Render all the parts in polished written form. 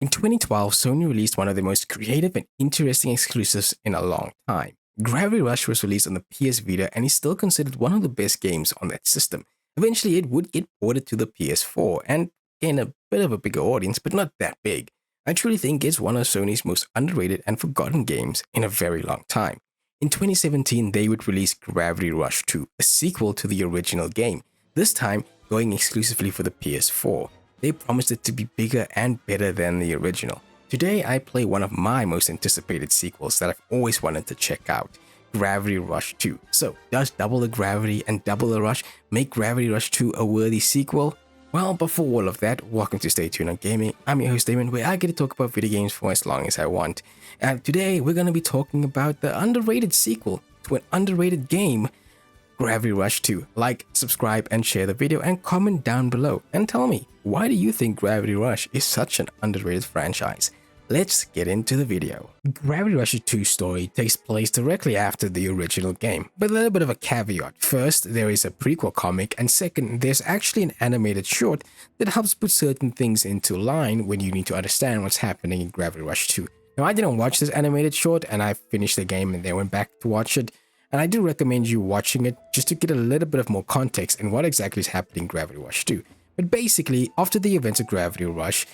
In 2012, Sony released one of the most creative and interesting exclusives in a long time. Gravity Rush was released on the PS Vita and is still considered one of the best games on that system. Eventually, it would get ported to the PS4 and gain a bit of a bigger audience, but not that big. I truly think it's one of Sony's most underrated and forgotten games in a very long time. In 2017, they would release Gravity Rush 2, a sequel to the original game, this time going exclusively for the PS4. They promised it to be bigger and better than the original. Today, I play one of my most anticipated sequels that I've always wanted to check out, Gravity Rush 2. So, does double the gravity and double the rush make Gravity Rush 2 a worthy sequel? Well, before all of that, welcome to Stay Tuned on Gaming. I'm your host Damon, where I get to talk about video games for as long as I want. And today, we're going to be talking about the underrated sequel to an underrated game, Gravity Rush 2. Like, subscribe, and share the video, and comment down below and tell me, why do you think Gravity Rush is such an underrated franchise? Let's get into the video. Gravity Rush 2's story takes place directly after the original game, but a little bit of a caveat. First, there is a prequel comic, and second, there's actually an animated short that helps put certain things into line when you need to understand what's happening in Gravity Rush 2. Now, I didn't watch this animated short, and I finished the game and then went back to watch it. And I do recommend you watching it just to get a little bit of more context in what exactly is happening in Gravity Rush 2. But basically, after the events of Gravity Rush,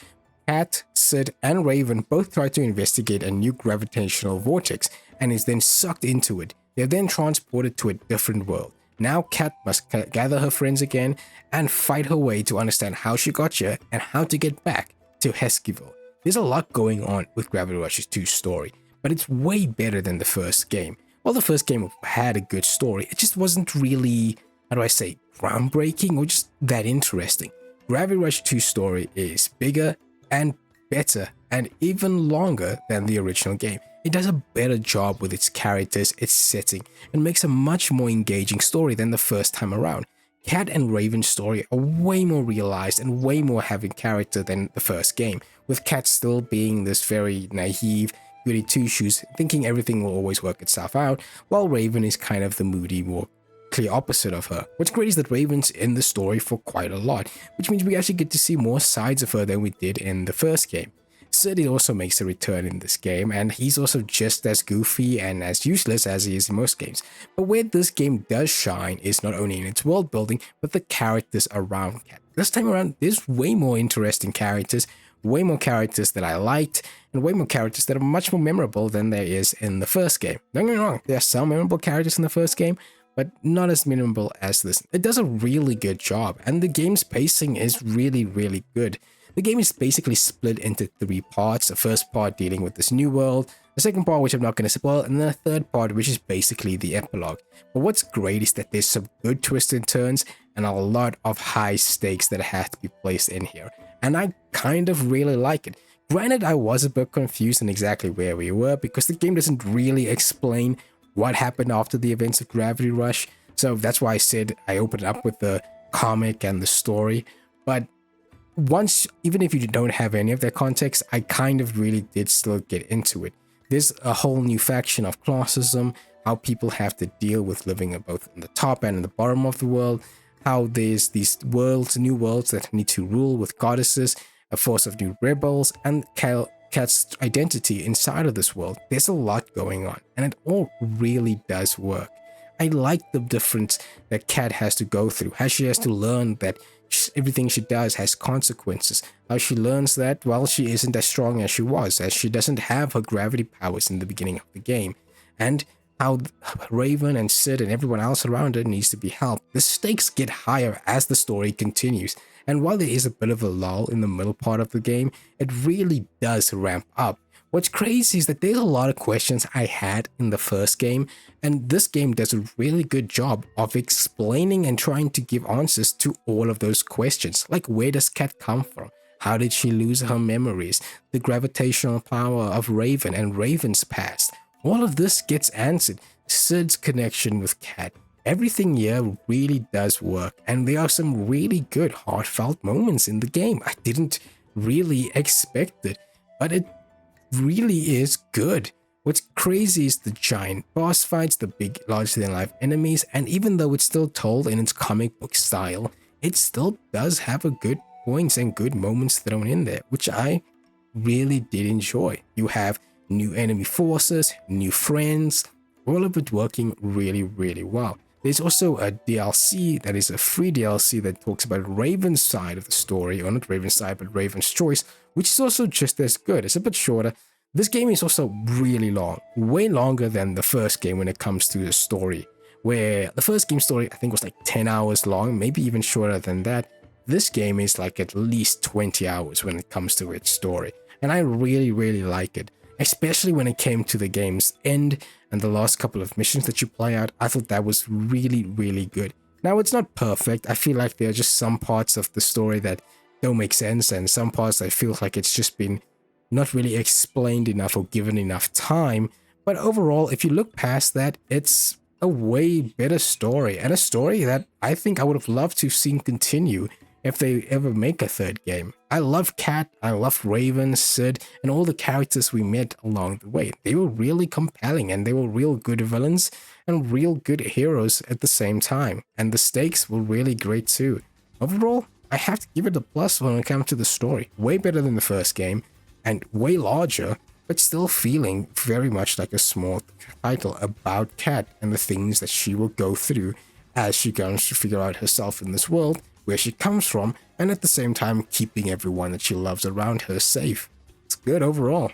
Kat, Sid, and Raven both try to investigate a new gravitational vortex and is then sucked into it. They're then transported to a different world. Now Kat must gather her friends again and fight her way to understand how she got here and how to get back to Heskeyville. There's a lot going on with Gravity Rush 2's story, but it's way better than the first game. While the first game had a good story, it just wasn't really, how do I say, groundbreaking or just that interesting. Gravity Rush 2's story is bigger and better and even longer than the original game. It does a better job with its characters, its setting, and makes a much more engaging story than the first time around. Kat and Raven's story are way more realized and way more having character than the first game, with Kat still being this very naive, goody two-shoes, thinking everything will always work itself out, while Raven is kind of the moody, more clear opposite of her. What's great is that Raven's in the story for quite a lot, which means we actually get to see more sides of her than we did in the first game. Sid also makes a return in this game, and he's also just as goofy and as useless as he is in most games. But where this game does shine is not only in its world building, but the characters around Kat. This time around, there's way more interesting characters, way more characters that I liked, and way more characters that are much more memorable than there is in the first game. Don't get me wrong, there are some memorable characters in the first game, but not as memorable as this. It does a really good job, and the game's pacing is really, really good. The game is basically split into 3 parts. The first part dealing with this new world, the second part which I'm not going to spoil, and then the third part which is basically the epilogue. But what's great is that there's some good twists and turns and a lot of high stakes that have to be placed in here, and I kind of really like it. Granted, I was a bit confused on exactly where we were because the game doesn't really explain what happened after the events of Gravity Rush, so that's why I said I opened up with the comic and the story. But once, even if you don't have any of that context, I kind of really did still get into it. There's a whole new faction of classism, how people have to deal with living both on the top and in the bottom of the world, how there's these worlds, new worlds that need to rule with goddesses, a force of new rebels, and Kat's identity inside of this world. There's a lot going on, and it all really does work. I like the difference that Kat has to go through, how she has to learn that everything she does has consequences, how she learns that, well, she isn't as strong as she was, as she doesn't have her gravity powers in the beginning of the game, and how Raven and Sid and everyone else around her needs to be helped. The stakes get higher as the story continues, and while there is a bit of a lull in the middle part of the game, it really does ramp up. What's crazy is that there's a lot of questions I had in the first game, and this game does a really good job of explaining and trying to give answers to all of those questions. Like, where does Kat come from? How did she lose her memories? The gravitational power of Raven and Raven's past. All of this gets answered. Sid's connection with Kat. Everything here really does work, and there are some really good heartfelt moments in the game. I didn't really expect it, but it really is good. What's crazy is the giant boss fights, the big larger-than-life enemies, and even though it's still told in its comic book style, it still does have a good points and good moments thrown in there, which I really did enjoy. You have new enemy forces, new friends, all of it working really, really well. There's also a DLC that is a free DLC that talks about Raven's side of the story, or not Raven's side, but Raven's Choice, which is also just as good. It's a bit shorter. This game is also really long, way longer than the first game when it comes to the story, where the first game story I think was like 10 hours long, maybe even shorter than that. This game is like at least 20 hours when it comes to its story, and I really, really like it, especially when it came to the game's end and the last couple of missions that you play out. I thought that was really, really good. Now, it's not perfect. I feel like there are just some parts of the story that don't make sense, and some parts I feel like it's just been not really explained enough or given enough time. But overall, if you look past that, it's a way better story, and a story that I think I would have loved to have seen continue if they ever make a third game. I love Cat, I love Raven, Sid, and all the characters we met along the way. They were really compelling, and they were real good villains and real good heroes at the same time. And the stakes were really great too. Overall, I have to give it a plus when it comes to the story. Way better than the first game, and way larger, but still feeling very much like a small title about Cat and the things that she will go through as she goes to figure out herself in this world, where she comes from, and at the same time keeping everyone that she loves around her safe. It's good overall.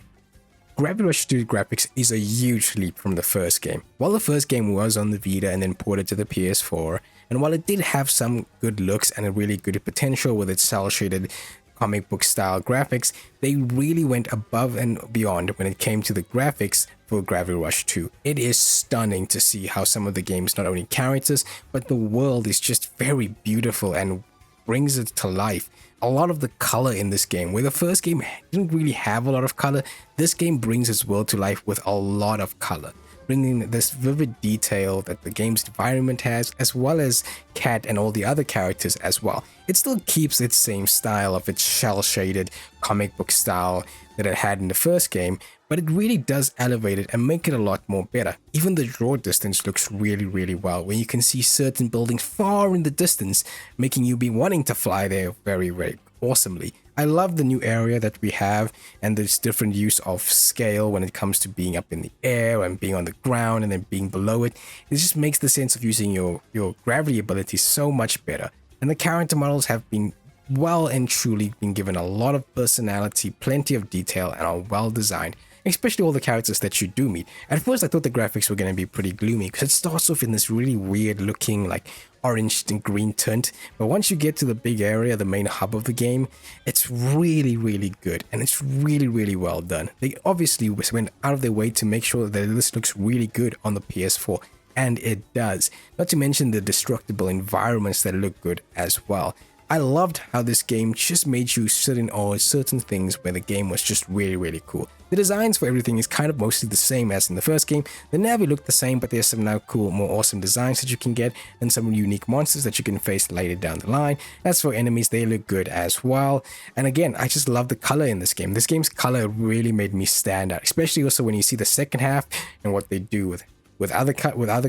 Gravity Rush 2 graphics is a huge leap from the first game. While the first game was on the Vita and then ported to the PS4, and while it did have some good looks and a really good potential with its cel-shaded comic book style graphics, they really went above and beyond when it came to the graphics for Gravity Rush 2. It is stunning to see how some of the game's not only characters, but the world is just very beautiful and brings it to life. A lot of the color in this game, where the first game didn't really have a lot of color, this game brings its world to life with a lot of color, bringing this vivid detail that the game's environment has, as well as Cat and all the other characters as well. It still keeps its same style of its shell-shaded comic book style that it had in the first game, but it really does elevate it and make it a lot more better. Even the draw distance looks really, really well, where you can see certain buildings far in the distance, making you be wanting to fly there very, very awesomely. I love the new area that we have, and this different use of scale when it comes to being up in the air and being on the ground and then being below it. It just makes the sense of using your gravity ability so much better. And the character models have been well and truly been given a lot of personality, plenty of detail, and are well designed, especially all the characters that you do meet. At first I thought the graphics were going to be pretty gloomy, because it starts off in this really weird looking like orange and green tint, but once you get to the big area, the main hub of the game, it's really, really good, and it's really, really well done. They obviously went out of their way to make sure that this looks really good on the PS4, and it does. Not to mention the destructible environments that look good as well. I loved how this game just made you sit in awe at certain things where the game was just really, really cool. The designs for everything is kind of mostly the same as in the first game. The Navi looked the same, but there's some now cool, more awesome designs that you can get, and some unique monsters that you can face later down the line. As for enemies, they look good as well. And again, I just love the color in this game. This game's color really made me stand out, especially also when you see the second half and what they do with other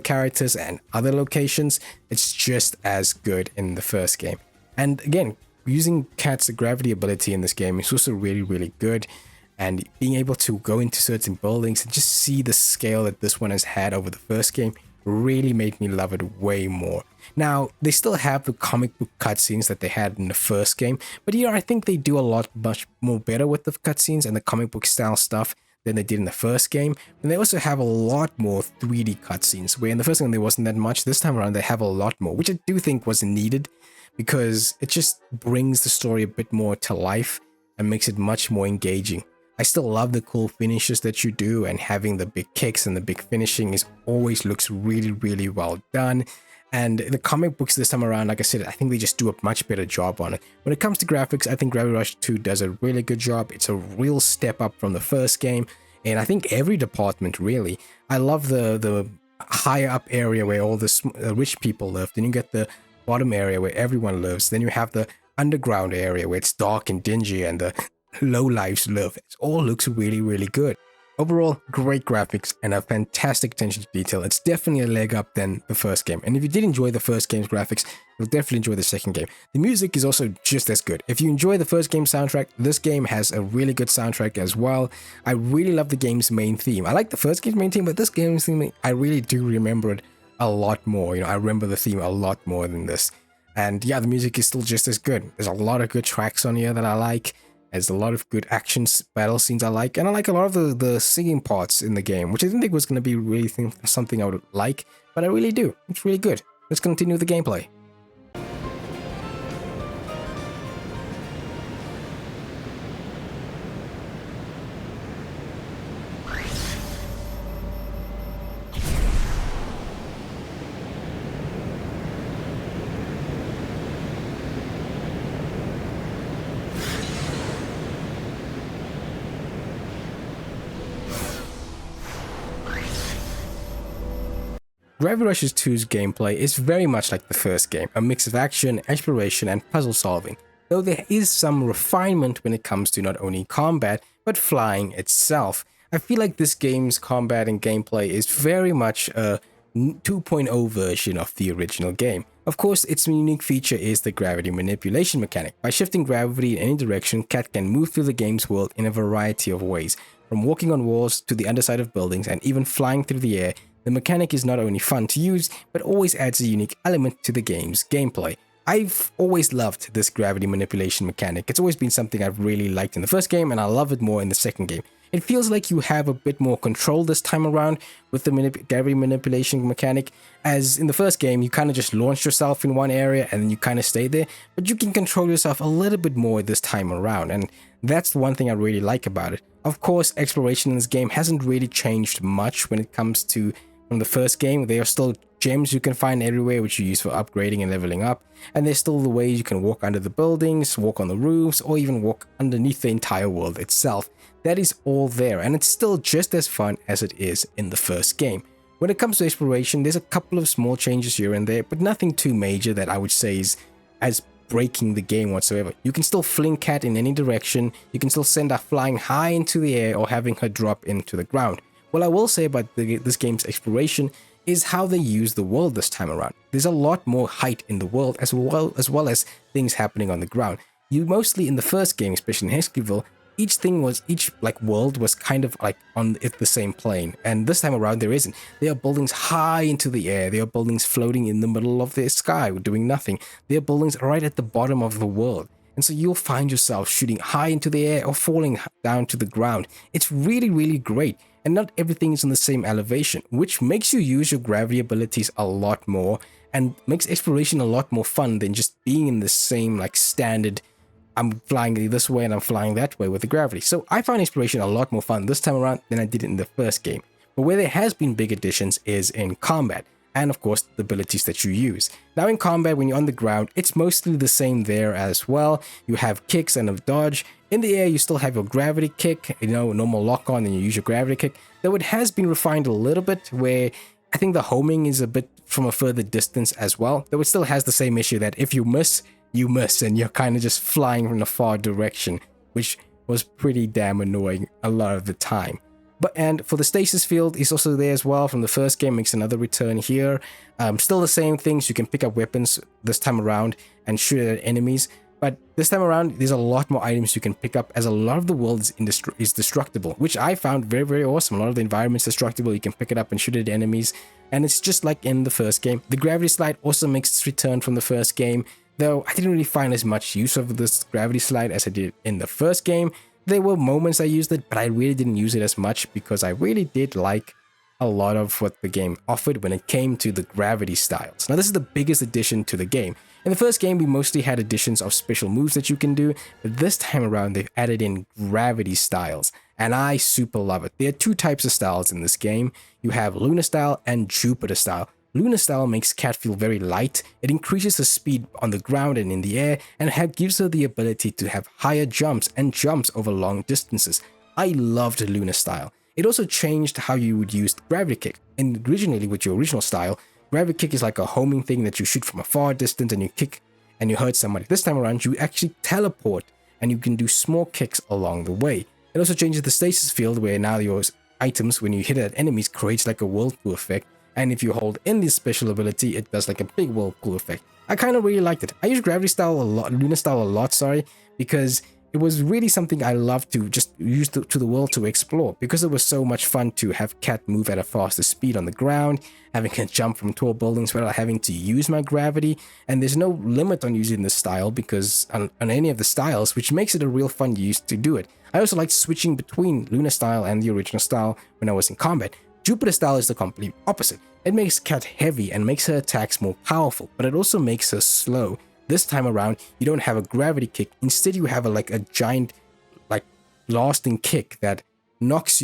characters and other locations. It's just as good in the first game. And again, using Cat's gravity ability in this game is also really, really good. And being able to go into certain buildings and just see the scale that this one has had over the first game really made me love it way more. Now, they still have the comic book cutscenes that they had in the first game, but here I think they do a much more better with the cutscenes and the comic book style stuff than they did in the first game. And they also have a lot more 3D cutscenes, where in the first game there wasn't that much. This time around they have a lot more, which I do think was needed, because it just brings the story a bit more to life and makes it much more engaging. I still love the cool finishes that you do, and having the big kicks and the big finishing always looks really, really well done. And the comic books this time around, like I said, I think they just do a much better job on it. When it comes to graphics, I think Gravity Rush 2 does a really good job. It's a real step up from the first game, and I think every department really. I love the higher up area where all the rich people live. Then you get the bottom area where everyone lives. Then you have the underground area where it's dark and dingy and the low lives live. It all looks really, really good. Overall, great graphics and a fantastic attention to detail. It's definitely a leg up than the first game. And if you did enjoy the first game's graphics, you'll definitely enjoy the second game. The music is also just as good. If you enjoy the first game's soundtrack, this game has a really good soundtrack as well. I really love the game's main theme. I like the first game's main theme, but this game's theme, I really do remember it a lot more. I remember the theme a lot more than this. And yeah, the music is still just as good. There's a lot of good tracks on here that I like. There's a lot of good action battle scenes I like, and I like a lot of the singing parts in the game, which I didn't think was going to be really something I would like, but I really do. It's really good. Let's continue the gameplay. Gravity Rush 2's gameplay is very much like the first game, a mix of action, exploration, and puzzle solving, though there is some refinement when it comes to not only combat, but flying itself. I feel like this game's combat and gameplay is very much a 2.0 version of the original game. Of course, its unique feature is the gravity manipulation mechanic. By shifting gravity in any direction, Cat can move through the game's world in a variety of ways, from walking on walls to the underside of buildings and even flying through the air. The mechanic is not only fun to use, but always adds a unique element to the game's gameplay. I've always loved this gravity manipulation mechanic. It's always been something I've really liked in the first game, and I love it more in the second game. It feels like you have a bit more control this time around with the gravity manipulation mechanic, as in the first game you kind of just launched yourself in one area and then you kind of stay there, but you can control yourself a little bit more this time around, and that's the one thing I really like about it. Of course, exploration in this game hasn't really changed much when it comes to from the first game. There are still gems you can find everywhere which you use for upgrading and leveling up, and there's still the ways you can walk under the buildings, walk on the roofs, or even walk underneath the entire world itself. That is all there, and it's still just as fun as it is in the first game. When it comes to exploration, there's a couple of small changes here and there, but nothing too major that I would say is as breaking the game whatsoever. You can still fling Cat in any direction, you can still send her flying high into the air or having her drop into the ground. What I will say about this game's exploration is how they use the world this time around. There's a lot more height in the world as well as things happening on the ground. You mostly in the first game, especially in Hexkyville, each world was kind of like on the same plane, and this time around there isn't. There are buildings high into the air, there are buildings floating in the middle of the sky doing nothing, there are buildings right at the bottom of the world. And so you'll find yourself shooting high into the air or falling down to the ground. It's really, really great. And not everything is on the same elevation, which makes you use your gravity abilities a lot more and makes exploration a lot more fun than just being in the same standard, I'm flying this way and I'm flying that way with the gravity. So I find exploration a lot more fun this time around than I did in the first game. But where there has been big additions is in combat, and of course the abilities that you use. Now in combat, when you're on the ground, it's mostly the same there as well. You have kicks and a dodge. In the air, you still have your gravity kick, normal lock on, and you use your gravity kick. Though it has been refined a little bit, where I think the homing is a bit from a further distance as well. Though it still has the same issue that if you miss, you miss, and you're kind of just flying from a far direction, which was pretty damn annoying a lot of the time. And for the stasis field, is also there as well from the first game, makes another return here. Still the same things, you can pick up weapons this time around and shoot at enemies. But this time around, there's a lot more items you can pick up, as a lot of the world is destructible, which I found very, very awesome. A lot of the environment's destructible, you can pick it up and shoot at enemies, and it's just like in the first game. The gravity slide also makes its return from the first game, though I didn't really find as much use of this gravity slide as I did in the first game. There were moments I used it, but I really didn't use it as much because I really did like a lot of what the game offered when it came to the gravity styles. Now this is the biggest addition to the game. In the first game, we mostly had additions of special moves that you can do, but this time around they've added in gravity styles, and I super love it. There are two types of styles in this game. You have Lunar style and Jupiter style. Lunar style makes Cat feel very light. It increases her speed on the ground and in the air, and gives her the ability to have higher jumps and jumps over long distances. I loved Lunar style. It also changed how you would use gravity kick. And originally with your original style, gravity kick is like a homing thing that you shoot from a far distance and you kick and you hurt somebody. This time around, you actually teleport and you can do small kicks along the way. It also changes the stasis field, where now your items when you hit it at enemies creates like a whirlpool effect. And if you hold in this special ability, it does like a big whirlpool effect. I kind of really liked it. I use gravity style a lot, lunar style a lot, sorry, because it was really something I loved to just use to the world to explore, because it was so much fun to have Cat move at a faster speed on the ground, having her jump from tall buildings without having to use my gravity, and there's no limit on using this style because on any of the styles, which makes it a real fun use to do it. I also like switching between lunar style and the original style when I was in combat. Jupiter style is the complete opposite. It makes Cat heavy and makes her attacks more powerful, but it also makes her slow. This time around, you don't have a gravity kick. Instead, you have a giant, like, lasting kick that knocks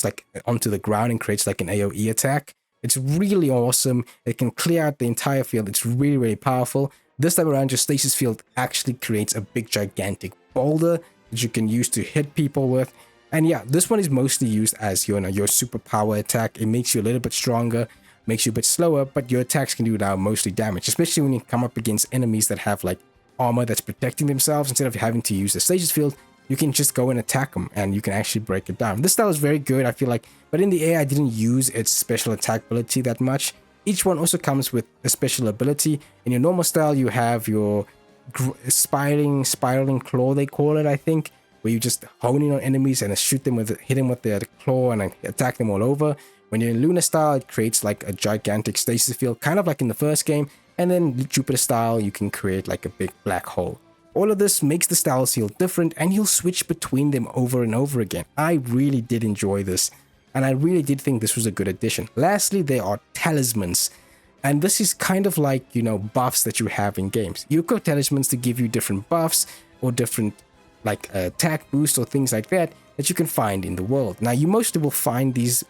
like onto the ground and creates like an AoE attack. It's really awesome. It can clear out the entire field. It's really, really powerful. This time around, your stasis field actually creates a big, gigantic boulder that you can use to hit people with. And yeah, this one is mostly used as your superpower attack. It makes you a little bit stronger, makes you a bit slower, but your attacks can do now mostly damage, especially when you come up against enemies that have like armor that's protecting themselves. Instead of having to use the stasis field, you can just go and attack them and you can actually break it down. This style is very good, I feel like, but in the air I didn't use its special attack ability that much. Each one also comes with a special ability. In your normal style, you have your spiraling claw, they call it, I think, where you just hone in on enemies and hit them with the claw and attack them all over. When you're in Lunar style, it creates like a gigantic stasis field, kind of like in the first game. And then Jupiter style, you can create like a big black hole. All of this makes the styles feel different, and you'll switch between them over and over again. I really did enjoy this, and I really did think this was a good addition. Lastly, there are talismans. And this is kind of like, buffs that you have in games. You've got talismans to give you different buffs or different like attack boosts or things like that you can find in the world. Now, you mostly will find these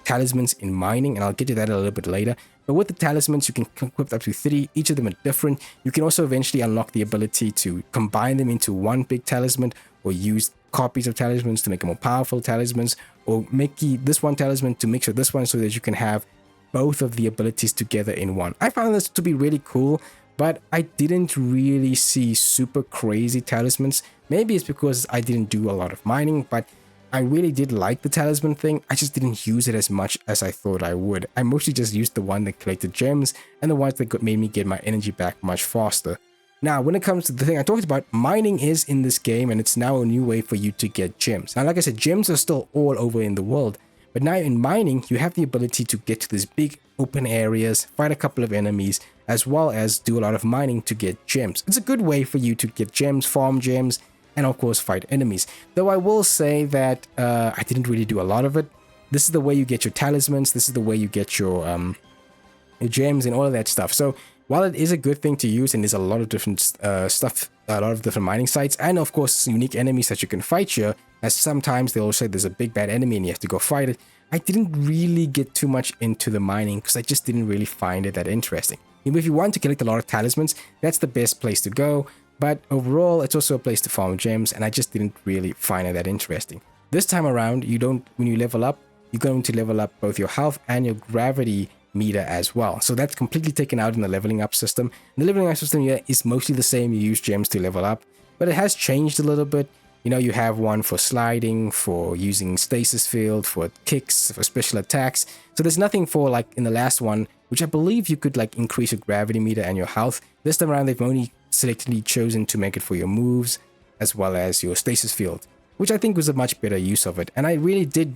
talismans in mining, and I'll get to that a little bit later. But with the talismans, you can equip up to 3. Each of them are different. You can also eventually unlock the ability to combine them into one big talisman, or use copies of talismans to make more powerful talismans, or make this one talisman to mix with this one so that you can have both of the abilities together in one. I found this to be really cool, but I didn't really see super crazy talismans. Maybe it's because I didn't do a lot of mining, but I really did like the talisman thing. I just didn't use it as much as I thought I would. I mostly just used the one that collected gems and the ones that made me get my energy back much faster. Now, when it comes to the thing I talked about, mining is in this game, and it's now a new way for you to get gems. Now, like I said, gems are still all over in the world, but now in mining, you have the ability to get to these big open areas, fight a couple of enemies, as well as do a lot of mining to get gems. It's a good way for you to get gems, farm gems, and of course fight enemies. Though I will say that I didn't really do a lot of it. This is the way you get your talismans, this is the way you get your gems and all of that stuff. So while it is a good thing to use, and there's a lot of different stuff, a lot of different mining sites, and of course unique enemies that you can fight here, as sometimes they'll say there's a big bad enemy and you have to go fight it, I didn't really get too much into the mining because I just didn't really find it that interesting. If you want to collect a lot of talismans, that's the best place to go. But overall, it's also a place to farm gems, and I just didn't really find it that interesting. This time around, when you level up, you're going to level up both your health and your gravity meter as well. So that's completely taken out in the leveling up system. The leveling up system here is mostly the same. You use gems to level up, but it has changed a little bit. You have one for sliding, for using stasis field, for kicks, for special attacks. So there's nothing for like in the last one, which I believe you could like increase your gravity meter and your health. This time around, they've only selectively chosen to make it for your moves as well as your stasis field, which I think was a much better use of it. And I really did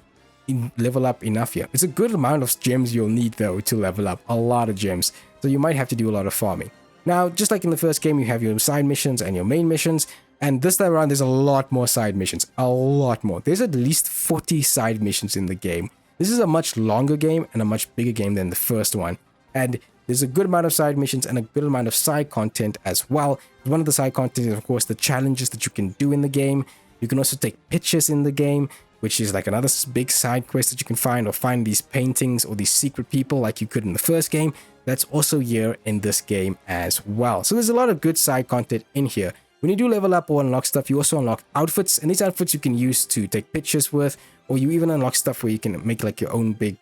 level up enough here. It's a good amount of gems you'll need though to level up, a lot of gems. So you might have to do a lot of farming. Now, just like in the first game, you have your side missions and your main missions. And this time around, there's a lot more side missions, a lot more. There's at least 40 side missions in the game. This is a much longer game and a much bigger game than the first one. And there's a good amount of side missions and a good amount of side content as well. One of the side content is, of course, the challenges that you can do in the game. You can also take pictures in the game, which is like another big side quest that you can find, or find these paintings or these secret people like you could in the first game. That's also here in this game as well. So there's a lot of good side content in here. When you do level up or unlock stuff, you also unlock outfits, and these outfits you can use to take pictures with, or you even unlock stuff where you can make like your own big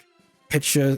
picture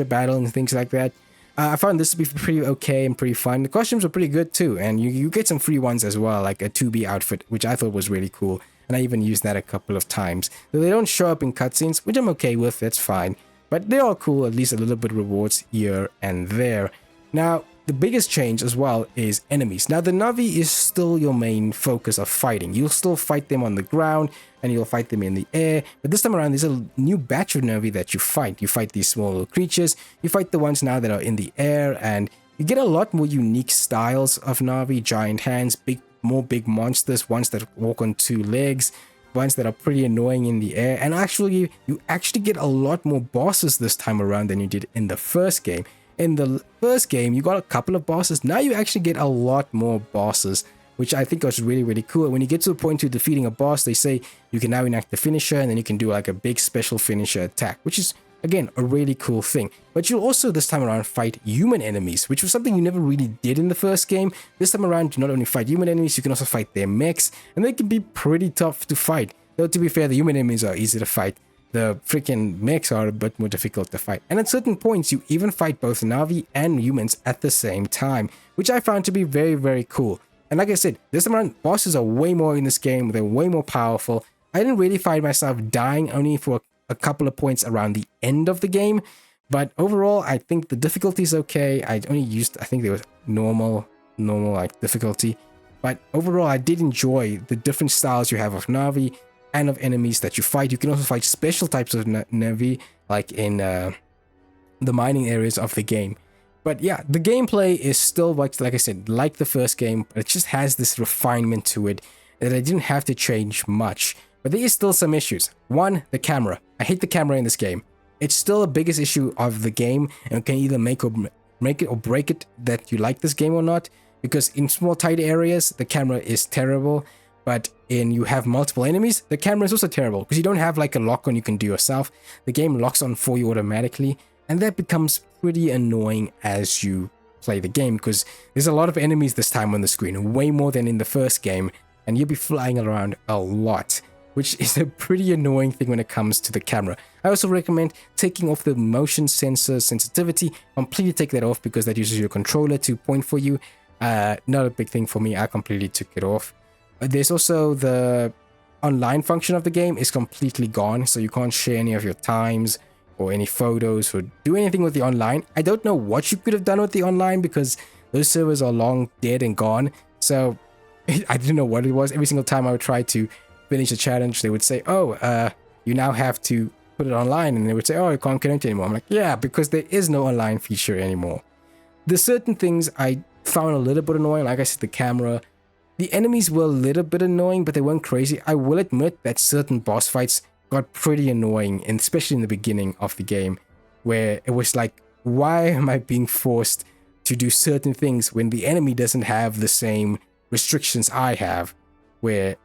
battle and things like that. I found this to be pretty okay and pretty fun. The costumes are pretty good too, and you get some free ones as well, like a 2B outfit, which I thought was really cool. And and I even used that a couple of times. Though they don't show up in cutscenes, which I'm okay with, that's fine. But they are cool, at least a little bit of rewards here and there. Now, the biggest change as well is enemies. Now, the Navi is still your main focus of fighting. You'll still fight them on the ground, and you'll fight them in the air. But this time around, there's a new batch of Navi that you fight. You fight these small little creatures. You fight the ones now that are in the air, and you get a lot more unique styles of Navi. Giant hands, more big monsters, ones that walk on two legs, ones that are pretty annoying in the air. And actually, you actually get a lot more bosses this time around than you did in the first game. In the first game, you got a couple of bosses. Now you actually get a lot more bosses, which I think was really, really cool. When you get to the point of defeating a boss, they say you can now enact the finisher, and then you can do like a big special finisher attack, which is, again, a really cool thing. But you'll also this time around fight human enemies, which was something you never really did in the first game. This time around, you not only fight human enemies, you can also fight their mechs, and they can be pretty tough to fight. Though to be fair, the human enemies are easy to fight. The freaking mechs are a bit more difficult to fight. And at certain points, you even fight both Navi and humans at the same time, which I found to be very, very cool. And like I said, this time around, bosses are way more in this game. They're way more powerful. I didn't really find myself dying only for a couple of points around the end of the game. But overall, I think the difficulty is okay. I only used, I think there was normal like difficulty. But overall, I did enjoy the different styles you have of Navi and of enemies that you fight. You can also fight special types of Navi, like in the mining areas of the game. But yeah, the gameplay is still, like I said, like the first game, but it just has this refinement to it that I didn't have to change much. But there is still some issues. One, the camera. I hate the camera in this game. It's still the biggest issue of the game, and can either make it or break it that you like this game or not. Because in small tight areas, the camera is terrible. But you have multiple enemies, the camera is also terrible because you don't have like a lock on you can do yourself. The game locks on for you automatically, and that becomes pretty annoying as you play the game because there's a lot of enemies this time on the screen, way more than in the first game, and you'll be flying around a lot, which is a pretty annoying thing when it comes to the camera. I also recommend taking off the motion sensor sensitivity. Completely take that off because that uses your controller to point for you. Not a big thing for me. I completely took it off. There's also the online function of the game is completely gone, so you can't share any of your times or any photos or do anything with the online. I don't know what you could have done with the online because those servers are long dead and gone. So I didn't know what it was. Every single time I would try to finish a challenge, they would say, oh, you now have to put it online, and they would say, oh, you can't connect anymore. I'm like, yeah, because there is no online feature anymore. There's certain things I found a little bit annoying. Like I said, the camera. The enemies were a little bit annoying, but they weren't crazy. I will admit that certain boss fights got pretty annoying, and especially in the beginning of the game, where it was like, why am I being forced to do certain things when the enemy doesn't have the same restrictions I have, where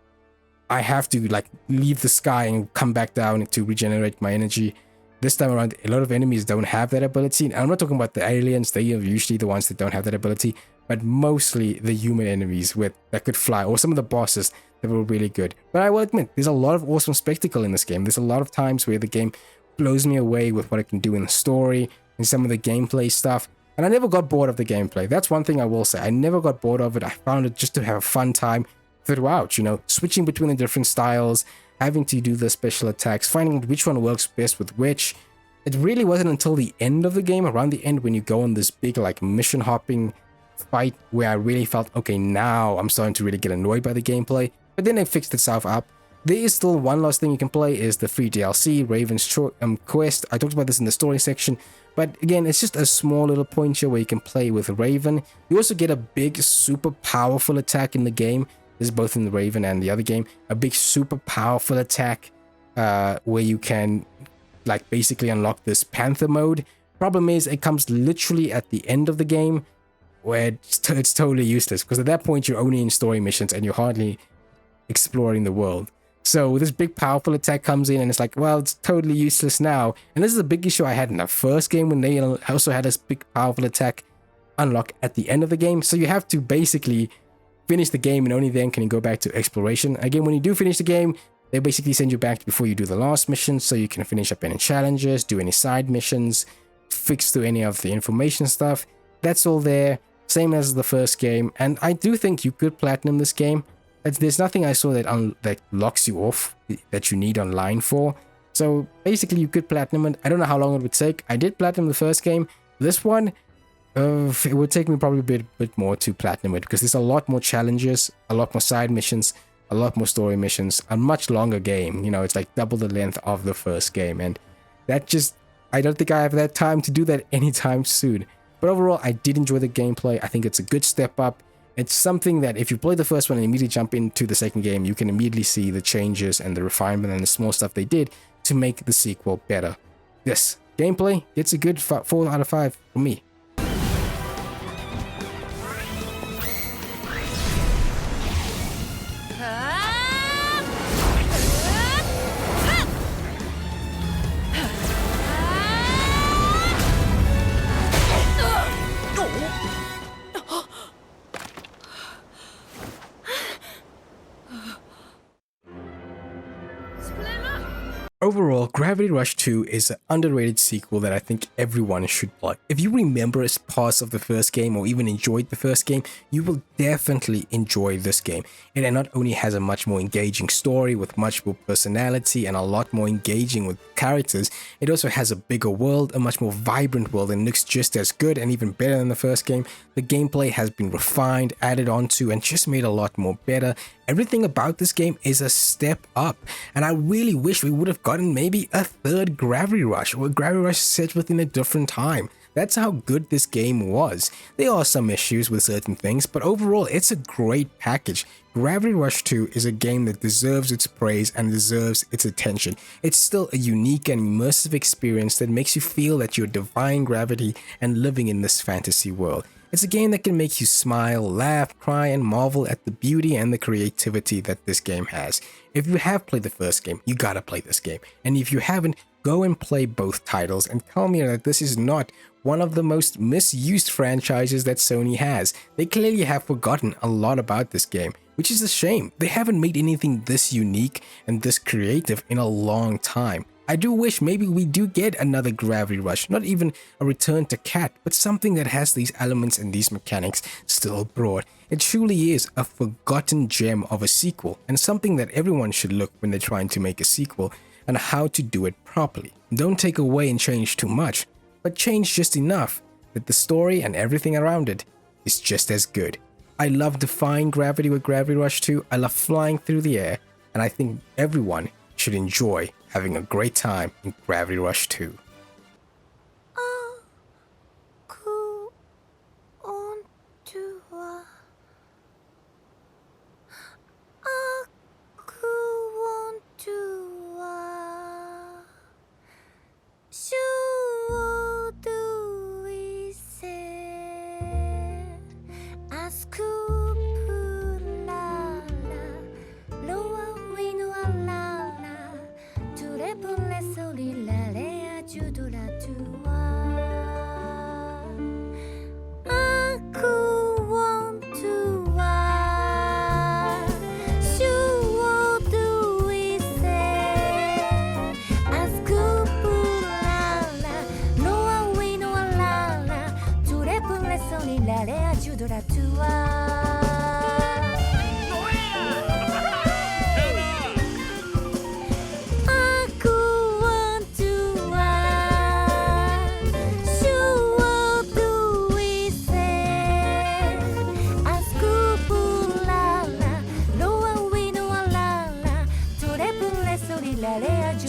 I have to like leave the sky and come back down to regenerate my energy. This time around, a lot of enemies don't have that ability. And I'm not talking about the aliens, they are usually the ones that don't have that ability, but mostly the human enemies that could fly, or some of the bosses that were really good. But I will admit, there's a lot of awesome spectacle in this game. There's a lot of times where the game blows me away with what it can do in the story and some of the gameplay stuff. And I never got bored of the gameplay. That's one thing I will say. I never got bored of it. I found it just to have a fun time throughout, you know, switching between the different styles, having to do the special attacks, finding which one works best with which. It really wasn't until the end of the game, around the end, when you go on this big like mission hopping fight, where I really felt, okay, now I'm starting to really get annoyed by the gameplay. But then it fixed itself up. There is still one last thing you can play, is the free DLC, Raven's Quest. I talked about this in the story section, but again, it's just a small little point here where you can play with Raven. You also get a big, super powerful attack in the game. This is both in the Raven and the other game. A big, super powerful attack where you can like basically unlock this Panther mode. Problem is, it comes literally at the end of the game, where it's totally useless, because at that point you're only in story missions and you're hardly exploring the world. So this big powerful attack comes in and it's like, well, it's totally useless now. And this is a big issue I had in the first game, when they also had this big powerful attack unlock at the end of the game. So you have to basically finish the game, and only then can you go back to exploration. Again, when you do finish the game, they basically send you back before you do the last mission, so you can finish up any challenges, do any side missions, fix through any of the information stuff. That's all there, same as the first game. And I do think you could platinum this game. There's nothing I saw that locks you off that you need online for. So basically, you could platinum it. I don't know how long it would take. I did platinum the first game. This one, it would take me probably a bit more to platinum it because there's a lot more challenges, a lot more side missions, a lot more story missions, a much longer game. You know, it's like double the length of the first game, and that just, I don't think I have that time to do that anytime soon. But overall, I did enjoy the gameplay. I think it's a good step up. It's something that if you play the first one and immediately jump into the second game, you can immediately see the changes and the refinement and the small stuff they did to make the sequel better. This gameplay gets a good 4 out of 5 for me. Overall, Gravity Rush 2 is an underrated sequel that I think everyone should play. If you remember parts of the first game or even enjoyed the first game, you will definitely enjoy this game. It not only has a much more engaging story with much more personality and a lot more engaging with characters, it also has a bigger world, a much more vibrant world, and looks just as good and even better than the first game. The gameplay has been refined, added onto, and just made a lot more better. Everything about this game is a step up, and I really wish we would have gotten maybe a third Gravity Rush or a Gravity Rush set within a different time. That's how good this game was. There are some issues with certain things, but overall it's a great package. Gravity Rush 2 is a game that deserves its praise and deserves its attention. It's still a unique and immersive experience that makes you feel that you're defying gravity and living in this fantasy world. It's a game that can make you smile, laugh, cry, and marvel at the beauty and the creativity that this game has. If you have played the first game, you gotta play this game. And if you haven't, go and play both titles and tell me that this is not one of the most misused franchises that Sony has. They clearly have forgotten a lot about this game, which is a shame. They haven't made anything this unique and this creative in a long time. I do wish maybe we do get another Gravity Rush, not even a return to Cat, but something that has these elements and these mechanics still brought. It truly is a forgotten gem of a sequel, and something that everyone should look when they're trying to make a sequel, and how to do it properly. Don't take away and change too much, but change just enough that the story and everything around it is just as good. I love defying gravity with Gravity Rush 2, I love flying through the air, and I think everyone should enjoy having a great time in Gravity Rush 2.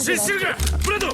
실시간 브레드!